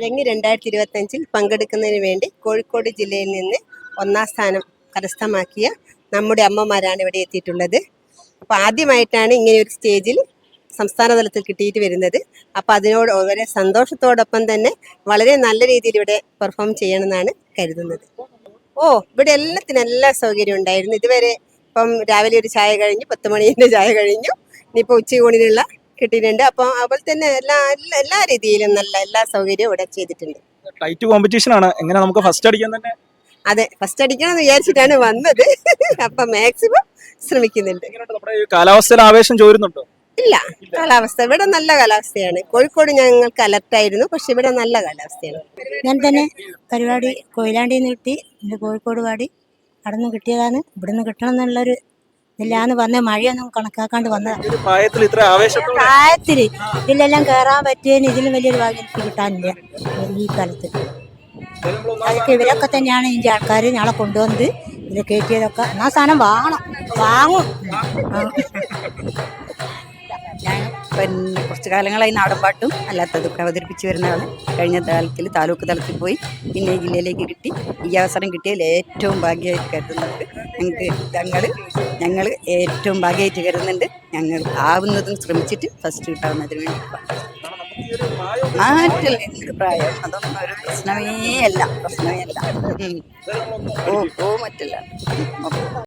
അരങ്ങ് 2025 പങ്കെടുക്കുന്നതിന് വേണ്ടി കോഴിക്കോട് ജില്ലയിൽ നിന്ന് ഒന്നാം സ്ഥാനം കരസ്ഥമാക്കിയ നമ്മുടെ അമ്മമാരാണ് ഇവിടെ എത്തിയിട്ടുള്ളത്. അപ്പോൾ ആദ്യമായിട്ടാണ് ഇങ്ങനെ ഒരു സ്റ്റേജിൽ സംസ്ഥാന തലത്തിൽ കിട്ടിയിട്ട് വരുന്നത്. അപ്പോൾ അതിനോട് വളരെ സന്തോഷത്തോടൊപ്പം തന്നെ വളരെ നല്ല രീതിയിൽ ഇവിടെ പെർഫോം ചെയ്യണമെന്നാണ് കരുതുന്നത്. ഇവിടെ എല്ലാത്തിനും എല്ലാ സൗകര്യം ഉണ്ടായിരുന്നു. ഇതുവരെ ഇപ്പം രാവിലെ ഒരു ചായ കഴിഞ്ഞു, 10 മണിൻ്റെ ചായ കഴിഞ്ഞു, ഇനിയിപ്പോൾ ഉച്ചയൂണിനുള്ള കിട്ടിയിട്ടുണ്ട്. അപ്പം അതുപോലെ തന്നെ എല്ലാ രീതിയിലും നല്ല എല്ലാ സൗകര്യവും ഇവിടെ ചെയ്തിട്ടുണ്ട്. ടൈറ്റ് കോമ്പറ്റീഷൻ ആണ്. എങ്ങനെ നമുക്ക് ഫസ്റ്റ് അടിക്കാൻ തന്നെ? അതെ, ഫസ്റ്റ് അടിക്കണം എന്ന് വിചാരിച്ചിട്ടാണ് വന്നത്. അപ്പം മാക്സിമം ശ്രമിക്കുന്നുണ്ട്. നമ്മുടെ ഈ കാലാവസ്ഥയിൽ ആവേശം ചോരുന്നുണ്ടോ? ഇല്ല, കാലാവസ്ഥ ഇവിടെ നല്ല കാലാവസ്ഥയാണ്. കോഴിക്കോട് ഞങ്ങൾക്ക് അലർട്ടായിരുന്നു, പക്ഷെ ഇവിടെ നല്ല കാലാവസ്ഥയാണ്. ഞാൻ തന്നെ പരിപാടി കൊയിലാണ്ടിയിൽ നിന്ന് കിട്ടി, എൻ്റെ കോഴിക്കോട് പാടി അവിടെ നിന്ന് കിട്ടിയതാണ്. ഇവിടെ നിന്ന് കിട്ടണം എന്നുള്ളൊരു ഇതില്ലാന്ന് പറഞ്ഞ മഴയൊന്നും കണക്കാക്കാണ്ട് വന്നതാണ്. പ്രായത്തിൽ ഇത്ര ആവേശത്തോടെ പ്രായത്തിൽ ഇതിലെല്ലാം കയറാൻ പറ്റിയതിന് ഇതിലും വലിയൊരു ഭാഗ്യം എനിക്ക് കിട്ടാനില്ല ഈ കാലത്ത്. അതൊക്കെ ഇവരൊക്കെ തന്നെയാണ് ഇതിൻ്റെ ആൾക്കാർ ഞങ്ങളെ കൊണ്ടുവന്നത്, ഇതിൽ കയറ്റിയതൊക്കെ. എന്നാ സാധനം വാങ്ങും. ഞാൻ പിന്നെ കുറച്ച് കാലങ്ങളായി നാടൻപാട്ടും അല്ലാത്തതൊക്കെ അവതരിപ്പിച്ച് വരുന്നതാണ്. കഴിഞ്ഞ കാലത്തിൽ താലൂക്ക് തലത്തിൽ പോയി, പിന്നെ ജില്ലയിലേക്ക് കിട്ടി. ഈ അവസരം കിട്ടിയതിൽ ഏറ്റവും ഭാഗ്യമായിട്ട് കരുതുന്നുണ്ട്. ഞങ്ങൾ ഏറ്റവും ഭാഗ്യമായിട്ട് കരുതുന്നുണ്ട്. ഞങ്ങൾ ആവുന്നതും ശ്രമിച്ചിട്ട് ഫസ്റ്റ് കിട്ടാവുന്നതിന് വേണ്ടി മാറ്റില്ല. എന്ത് പ്രായം അതൊന്നും ഒരു പ്രശ്നമേ അല്ല. മറ്റില്ല.